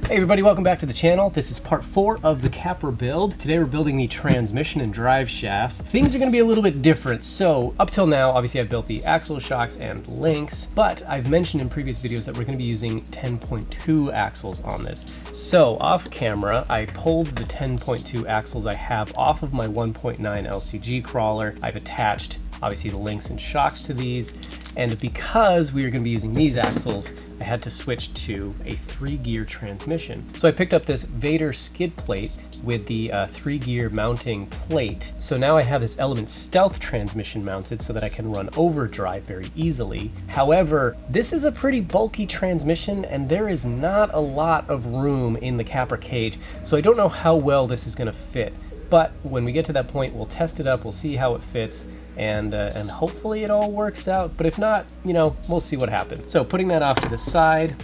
Hey everybody, welcome back to the channel. This is part 4 of the SCapra build. Today we're building the transmission and drive shafts. Things are going to be a little bit different. So up till now, obviously I've built the axle shocks and links, but I've mentioned in previous videos that we're going to be using 10.2 axles on this. So off camera, I pulled the 10.2 axles I have off of my 1.9 LCG crawler. I've attached obviously the links and shocks to these, and because we are going to be using these axles, I had to switch to a 3-gear transmission. So I picked up this Vader Skid plate with the 3-gear mounting plate. So now I have this Element Stealth transmission mounted so that I can run overdrive very easily. However, this is a pretty bulky transmission and there is not a lot of room in the SCapra cage, so I don't know how well this is going to fit. But when we get to that point, we'll test it up, we'll see how it fits, and hopefully it all works out. But if not, you know, we'll see what happens. So putting that off to the side,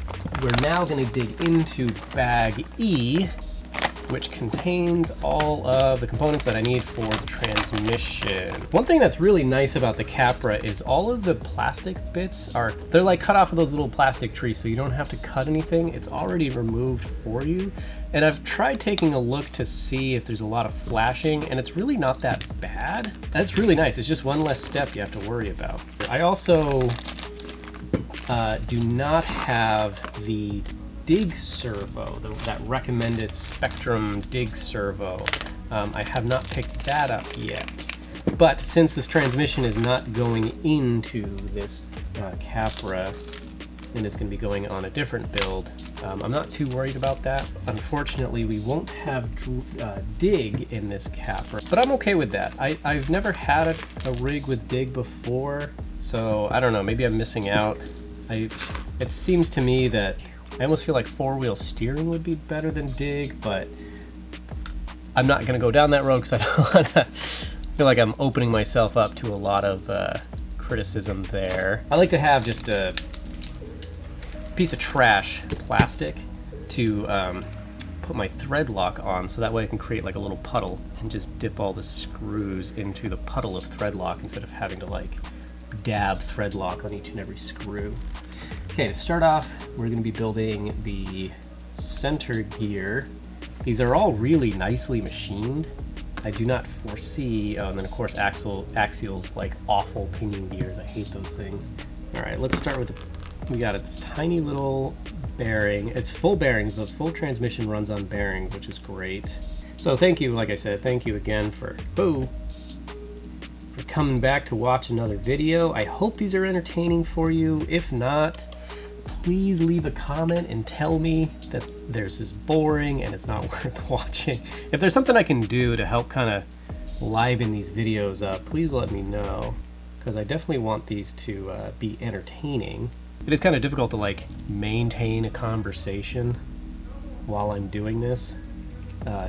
we're now going to dig into bag E, which contains all of the components that I need for the transmission. One thing that's really nice about the SCapra is all of the plastic bits they're like cut off of those little plastic trees, so you don't have to cut anything. It's already removed for you. And I've tried taking a look to see if there's a lot of flashing, and it's really not that bad. That's really nice. It's just one less step you have to worry about. I also do not have the dig servo, that recommended Spectrum dig servo. I have not picked that up yet. But since this transmission is not going into this SCapra and is going to be going on a different build, I'm not too worried about that. Unfortunately, we won't have dig in this SCapra, but I'm okay with that. I've never had a rig with dig before, so I don't know, maybe I'm missing out. It seems to me that I almost feel like 4-wheel steering would be better than dig, but I'm not going to go down that road because I don't want to feel like I'm opening myself up to a lot of criticism there. I like to have just a piece of trash plastic to put my thread lock on, so that way I can create like a little puddle and just dip all the screws into the puddle of thread lock instead of having to like dab thread lock on each and every screw. Okay, to start off, we're going to be building the center gear. These are all really nicely machined. I do not foresee, and then of course axials, like awful pinion gears. I hate those things. All right, let's start with we got this tiny little bearing. It's full bearings. The full transmission runs on bearings, which is great. So thank you, like I said, thank you again for coming back to watch another video. I hope these are entertaining for you. If not, please leave a comment and tell me that this is boring and it's not worth watching. If there's something I can do to help kind of liven these videos up, please let me know, because I definitely want these to be entertaining. It is kind of difficult to like maintain a conversation while I'm doing this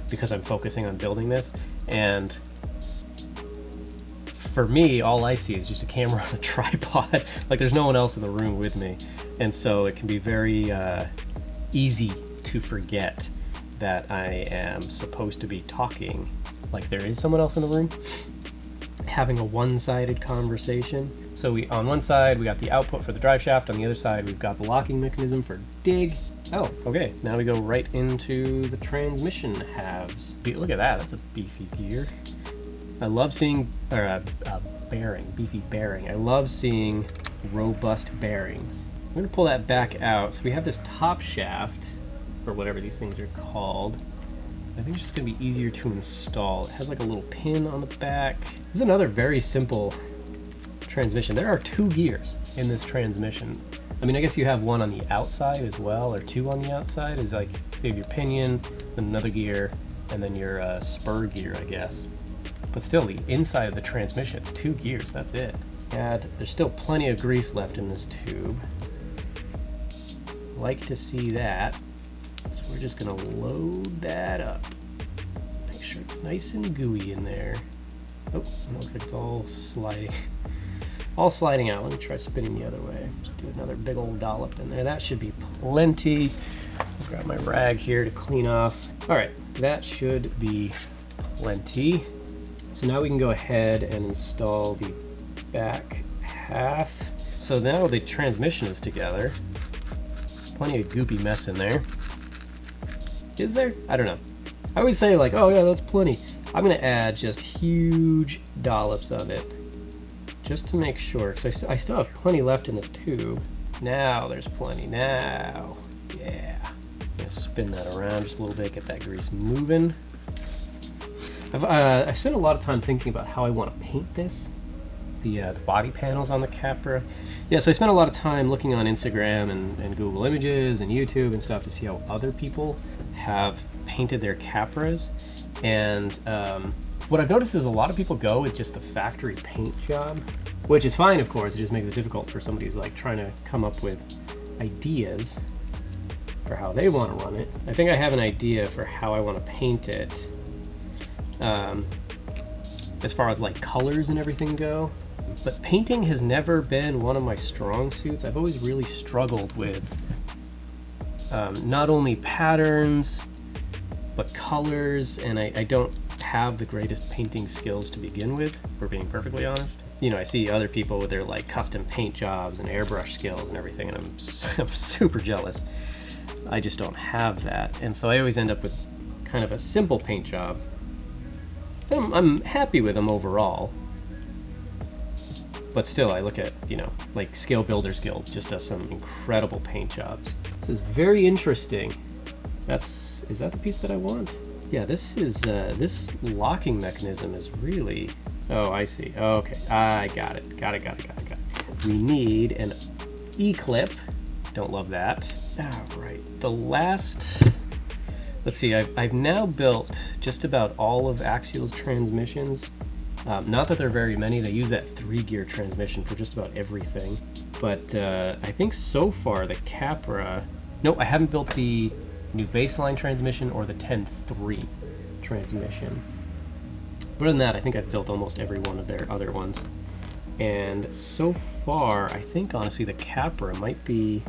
because I'm focusing on building this, and for me, all I see is just a camera on a tripod. Like there's no one else in the room with me. And so it can be very easy to forget that I am supposed to be talking like there is someone else in the room, having a one-sided conversation. So on one side, we got the output for the drive shaft. On the other side, we've got the locking mechanism for dig. Oh, okay. Now we go right into the transmission halves. Look at that. That's a beefy gear. I love seeing, beefy bearing. I love seeing robust bearings. I'm gonna pull that back out. So we have this top shaft, or whatever these things are called. I think it's just gonna be easier to install. It has like a little pin on the back. This is another very simple transmission. There are 2 gears in this transmission. I mean, I guess you have one on the outside as well, or 2 on the outside. Is like, so you have your pinion, then another gear, and then your spur gear, I guess. But still, the inside of the transmission, it's 2 gears, that's it. And there's still plenty of grease left in this tube. Like to see that. So we're just gonna load that up. Make sure it's nice and gooey in there. Oh, it looks like it's all sliding. All sliding out. Let me try spinning the other way. Just do another big old dollop in there. That should be plenty. I'll grab my rag here to clean off. All right, that should be plenty. So now we can go ahead and install the back half. So now the transmission is together. Plenty of goopy mess in there. Is there? I don't know. I always say like, oh yeah, that's plenty. I'm gonna add just huge dollops of it, just to make sure, because I still have plenty left in this tube. Now there's plenty, now. Yeah. I'm gonna spin that around just a little bit, get that grease moving. I spent a lot of time thinking about how I want to paint this, the body panels on the Capra. Yeah, so I spent a lot of time looking on Instagram and Google Images and YouTube and stuff to see how other people have painted their Capras. And what I've noticed is a lot of people go with just the factory paint job, which is fine, of course. It just makes it difficult for somebody who's like trying to come up with ideas for how they want to run it. I think I have an idea for how I want to paint it. As far as like colors and everything go, but painting has never been one of my strong suits. I've always really struggled with not only patterns but colors, and I don't have the greatest painting skills to begin with, for being perfectly honest. You know, I see other people with their like custom paint jobs and airbrush skills and everything, and I'm super jealous. I just don't have that, and so I always end up with kind of a simple paint job. I'm happy with them overall, but still I look at, you know, like Scale Builders Guild just does some incredible paint jobs. This is very interesting. Is that the piece that I want? Yeah, this is, this locking mechanism is really, oh, I see. Okay, I got it. Got it. We need an E-clip. Don't love that. All right, the last, let's see, I've now built just about all of Axial's transmissions. Not that there are very many. They use that 3-gear transmission for just about everything. But I think so far the Capra, no, I haven't built the new baseline transmission or the 10.3 transmission. But other than that, I think I've built almost every one of their other ones. And so far, I think honestly the Capra might be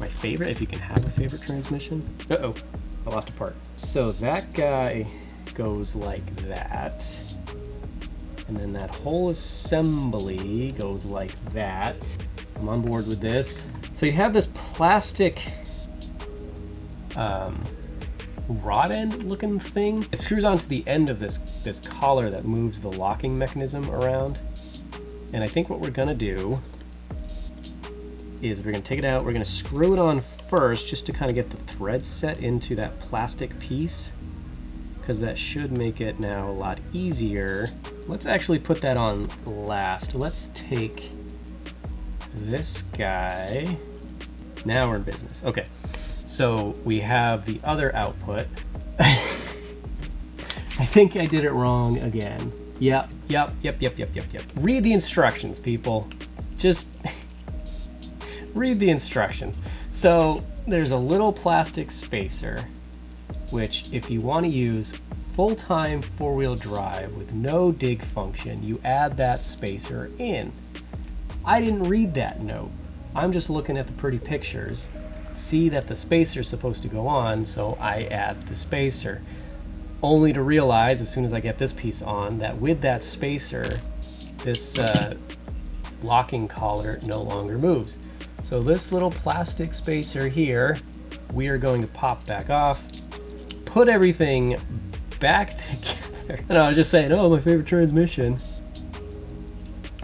my favorite, if you can have a favorite transmission. Uh-oh, I lost a part. So that guy goes like that. And then that whole assembly goes like that. I'm on board with this. So you have this plastic rod end looking thing. It screws onto the end of this collar that moves the locking mechanism around. And I think what we're gonna do is we're gonna take it out, we're gonna screw it on first just to kind of get the thread set into that plastic piece, because that should make it now a lot easier. Let's actually put that on last. Let's take this guy. Now we're in business. Okay, so we have the other output. I think I did it wrong again. Yep. Read the instructions, people. Just read the instructions. So there's a little plastic spacer, which if you want to use full-time 4-wheel drive with no dig function, you add that spacer in. I didn't read that note. I'm just looking at the pretty pictures, see that the spacer's supposed to go on, so I add the spacer. Only to realize, as soon as I get this piece on, that with that spacer, this locking collar no longer moves. So this little plastic spacer here, we are going to pop back off, put everything back together. And I was just saying, oh, my favorite transmission.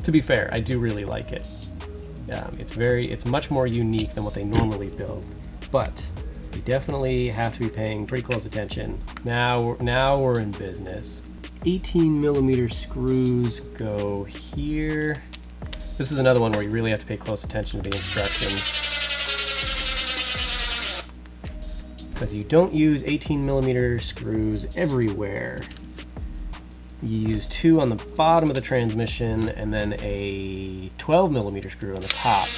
To be fair, I do really like it. It's much more unique than what they normally build, but you definitely have to be paying pretty close attention. Now we're in business. 18mm screws go here. This is another one where you really have to pay close attention to the instructions, because you don't use 18mm screws everywhere. You use 2 on the bottom of the transmission and then a 12mm screw on the top.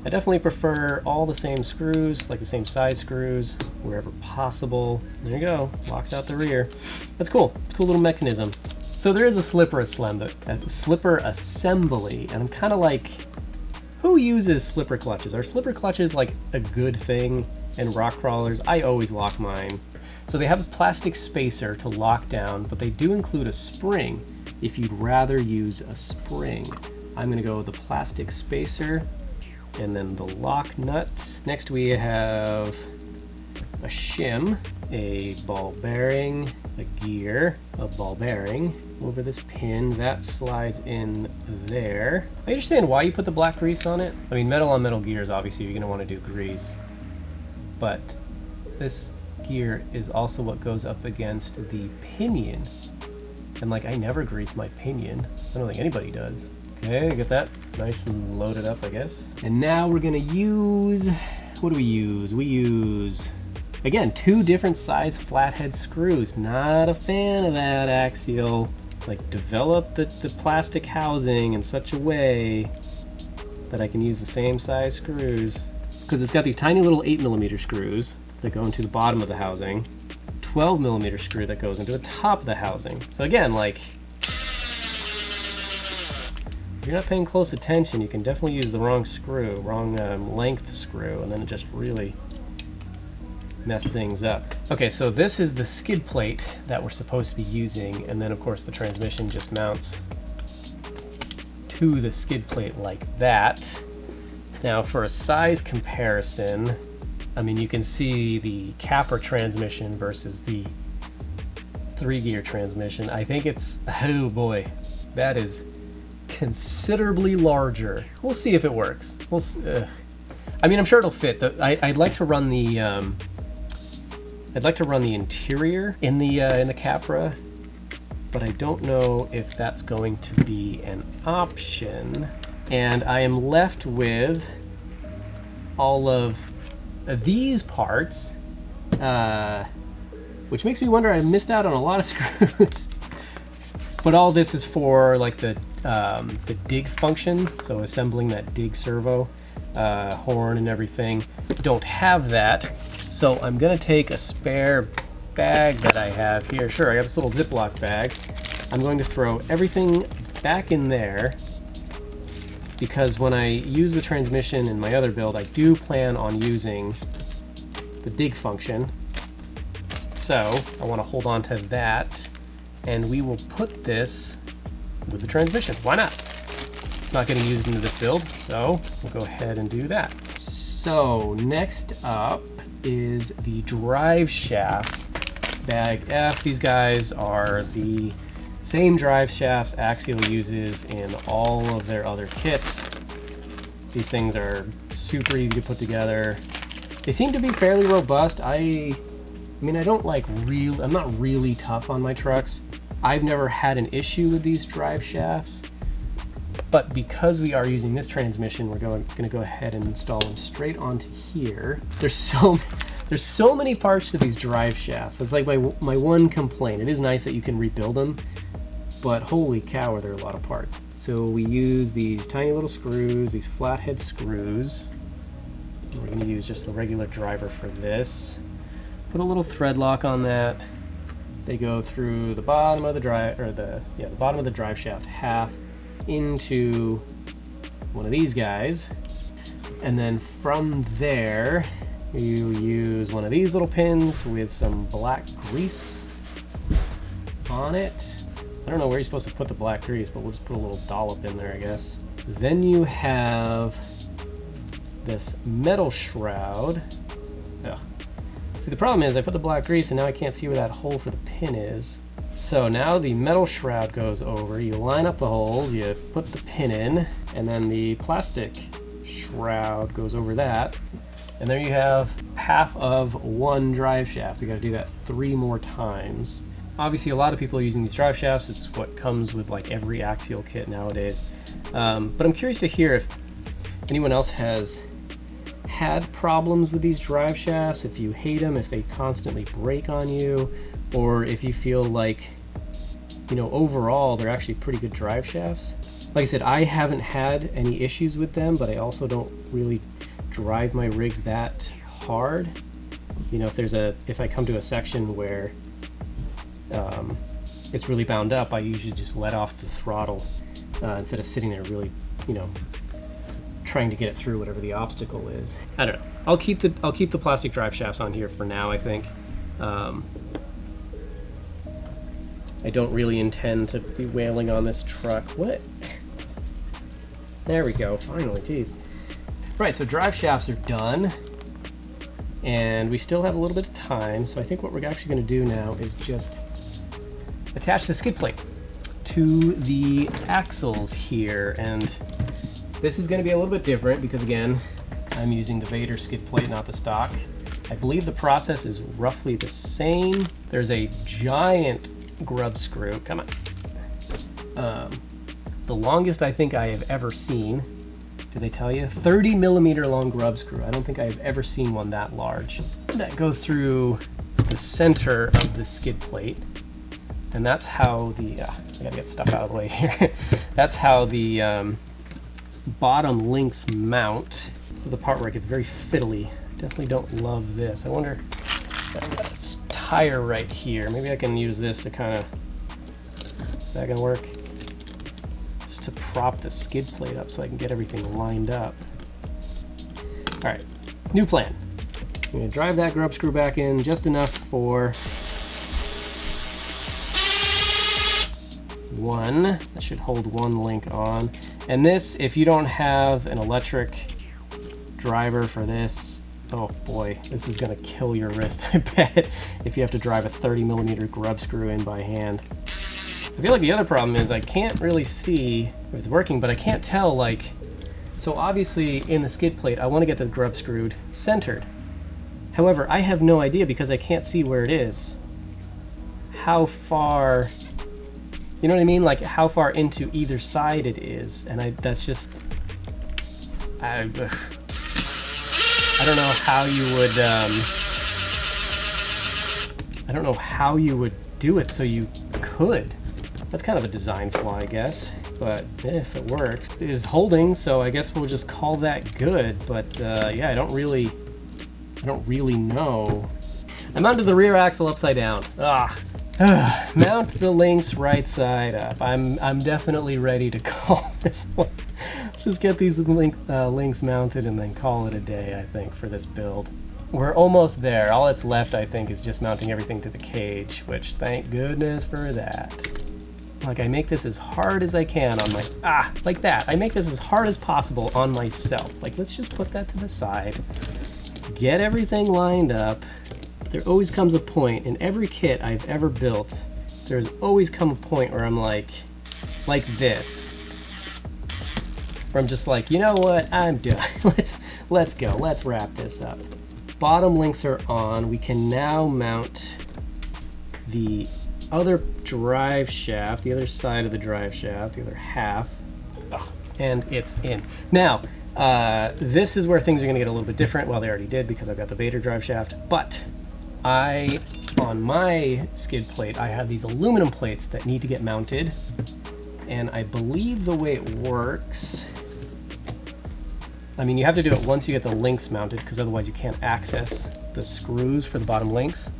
I definitely prefer all the same screws, like the same size screws, wherever possible. There you go, locks out the rear. That's cool, it's a cool little mechanism. So there is a slipper assembly, and I'm kind of like, who uses slipper clutches? Are slipper clutches like a good thing in rock crawlers? I always lock mine. So they have a plastic spacer to lock down, but they do include a spring if you'd rather use a spring. I'm gonna go with the plastic spacer and then the lock nut. Next we have a shim, a ball bearing, a gear, a ball bearing over this pin. That slides in there. I understand why you put the black grease on it. I mean, metal on metal gears, obviously you're going to want to do grease. But this gear is also what goes up against the pinion. And like, I never grease my pinion. I don't think anybody does. Okay, get that nice and loaded up, I guess. And now we're gonna use, what do we use? We use, again, 2 different size flathead screws. Not a fan of that, Axial. Like, develop the plastic housing in such a way that I can use the same size screws. Because it's got these tiny little 8mm screws that go into the bottom of the housing, 12mm screw that goes into the top of the housing. So again, like, if you're not paying close attention, you can definitely use the wrong screw, wrong length screw, and then it just really mess things up. Okay, so this is the skid plate that we're supposed to be using, and then of course the transmission just mounts to the skid plate like that. Now for a size comparison, I mean, you can see the Capra transmission versus the 3-gear transmission. I think it's, oh boy, that is considerably larger. We'll see if it works. I mean, I'm sure it'll fit. I'd like to run the interior in the Capra, but I don't know if that's going to be an option. And I am left with all of these parts, which makes me wonder I missed out on a lot of screws. But all this is for like the dig function, so assembling that dig servo, horn and everything. Don't have that, so I'm gonna take a spare bag that I have here. Sure, I got this little Ziploc bag. I'm going to throw everything back in there, because when I use the transmission in my other build, I do plan on using the dig function. So I want to hold on to that, and we will put this with the transmission. Why not? It's not getting used into this build, so we'll go ahead and do that. So next up is the drive shafts. Bag F. These guys are the same drive shafts Axial uses in all of their other kits. These things are super easy to put together. They seem to be fairly robust. I mean, I'm not really tough on my trucks. I've never had an issue with these drive shafts, but because we are using this transmission, we're going to go ahead and install them straight onto here. There's so many parts to these drive shafts. That's like my one complaint. It is nice that you can rebuild them, but holy cow, are there a lot of parts. So we use these tiny little screws, these flathead screws. We're going to use just the regular driver for this. Put a little thread lock on that. They go through the bottom of the bottom of the drive shaft half into one of these guys, and then from there you use one of these little pins with some black grease on it. I don't know where you're supposed to put the black grease, but we'll just put a little dollop in there, I guess. Then you have this metal shroud. Ugh. See, the problem is I put the black grease and now I can't see where that hole for the pin is. So now the metal shroud goes over, you line up the holes, you put the pin in, and then the plastic shroud goes over that. And there you have half of one drive shaft. You gotta do that 3 more times. Obviously a lot of people are using these drive shafts. It's what comes with like every Axial kit nowadays. But I'm curious to hear if anyone else has had problems with these drive shafts, if you hate them, if they constantly break on you, or if you feel like, you know, overall they're actually pretty good drive shafts. Like I said, I haven't had any issues with them, but I also don't really drive my rigs that hard. You know, if I come to a section where it's really bound up, I usually just let off the throttle instead of sitting there really, you know, trying to get it through whatever the obstacle is. I don't know. I'll keep the plastic drive shafts on here for now, I think. I don't really intend to be wailing on this truck. What? There we go, finally, geez. Right, so drive shafts are done. And we still have a little bit of time, so I think what we're actually going to do now is just attach the skid plate to the axles here. And this is going to be a little bit different because, again, I'm using the Vader Skid plate, not the stock. I believe the process is roughly the same. There's a giant grub screw. Come on. The longest I think I have ever seen. Did they tell you? 30 millimeter long grub screw. I don't think I've ever seen one that large. That goes through the center of the skid plate. And that's how the, I gotta get stuff out of the way here. That's how the bottom links mount. So the part where it gets very fiddly. Definitely don't love this. I wonder, I've got a tire right here. Maybe I can use this to kind of, is that gonna work? To prop the skid plate up so I can get everything lined up. All right, new plan. I'm gonna drive that grub screw back in just enough for one. That should hold one link on. And this, if you don't have an electric driver for this, oh boy, this is gonna kill your wrist, I bet, if you have to drive a 30 millimeter grub screw in by hand. I feel like the other problem is I can't really see if it's working, but I can't tell, like, so obviously in the skid plate, I want to get the grub screwed centered. However, I have no idea because I can't see where it is. How far, you know what I mean? Like how far into either side it is. And that's just, I don't know how you would, I don't know how you would do it so you could. That's kind of a design flaw, I guess, but if it works, it is holding, so I guess we'll just call that good. But yeah, I don't really know. I mounted the rear axle upside down. Mount the links right side up. I'm definitely ready to call this one. Just get these links mounted and then call it a day, I think, for this build. We're almost there. All that's left, I think, is just mounting everything to the cage, which thank goodness for that. Like, I make this as hard as I can on my, like that. I make this as hard as possible on myself. Like, let's just put that to the side. Get everything lined up. There always comes a point in every kit I've ever built. There's always come a point where I'm like this. Where I'm just like, you know what? I'm done. Let's go. Let's wrap this up. Bottom links are on. We can now mount the other drive shaft, the other side of the drive shaft, the other half, and it's in. Now, this is where things are gonna get a little bit different. Well, they already did because I've got the Vader drive shaft, but on my skid plate, I have these aluminum plates that need to get mounted, and I believe the way it works, I mean, you have to do it once you get the links mounted because otherwise you can't access the screws for the bottom links.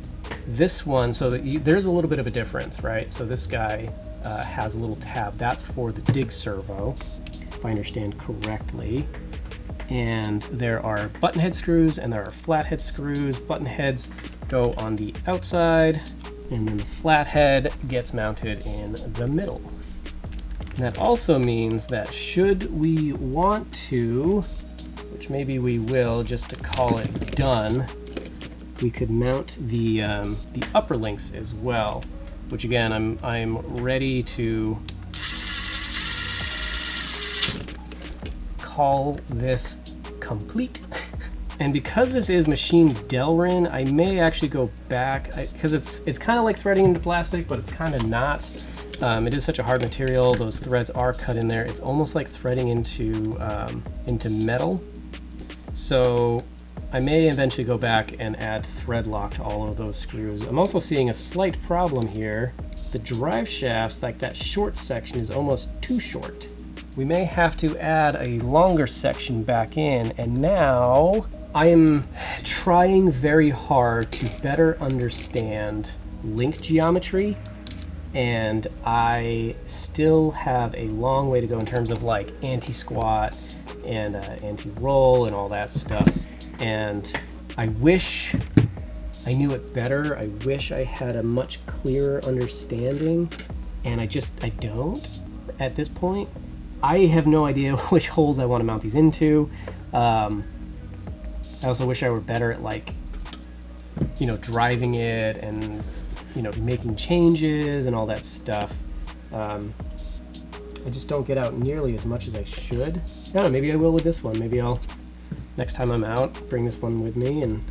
This one, so that there's a little bit of a difference, right? So this guy has a little tab. That's for the dig servo, if I understand correctly. And there are button head screws and there are flathead screws. Button heads go on the outside, and then the flathead gets mounted in the middle. And that also means that should we want to, which maybe we will, just to call it done, we could mount the upper links as well, which again, I'm ready to call this complete. And because this is machined Delrin, I may actually go back, because it's kind of like threading into plastic, but it's kind of not. It is such a hard material. Those threads are cut in there. It's almost like threading into metal. So I may eventually go back and add thread lock to all of those screws. I'm also seeing a slight problem here. The drive shafts, like that short section, is almost too short. We may have to add a longer section back in, and now I am trying very hard to better understand link geometry, and I still have a long way to go in terms of like anti-squat and anti-roll and all that stuff. And I wish I knew it better. I wish I had a much clearer understanding, and I don't at this point. I have no idea which holes I want to mount these into. I also wish I were better at like you know, driving it and, you know, making changes and all that stuff. I just don't get out nearly as much as I should. I don't know, maybe I will with this one. Maybe I'll, next time I'm out, bring this one with me and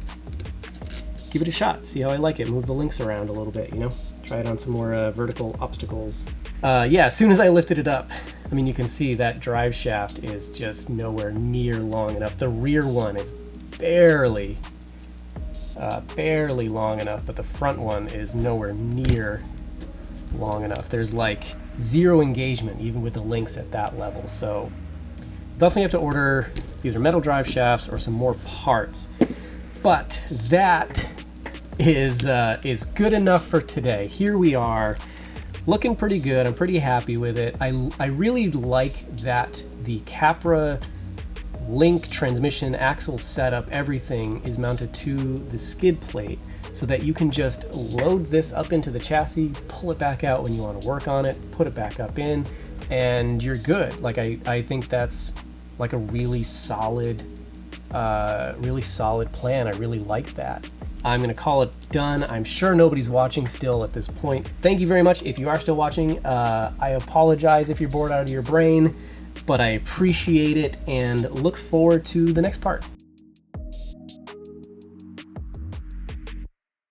give it a shot. See how I like it. Move the links around a little bit, you know? Try it on some more vertical obstacles. Yeah, as soon as I lifted it up, I mean, you can see that drive shaft is just nowhere near long enough. The rear one is barely long enough, but the front one is nowhere near long enough. There's like zero engagement even with the links at that level. So definitely have to order either metal drive shafts or some more parts. But that is good enough for today. Here we are, looking pretty good. I'm pretty happy with it. I really like that the Capra link, transmission, axle setup, everything is mounted to the skid plate so that you can just load this up into the chassis, pull it back out when you want to work on it, put it back up in, and you're good. Like I think that's like a really solid plan. I really like that. I'm gonna call it done. I'm sure nobody's watching still at this point. Thank you very much if you are still watching. I apologize if you're bored out of your brain, but I appreciate it and look forward to the next part.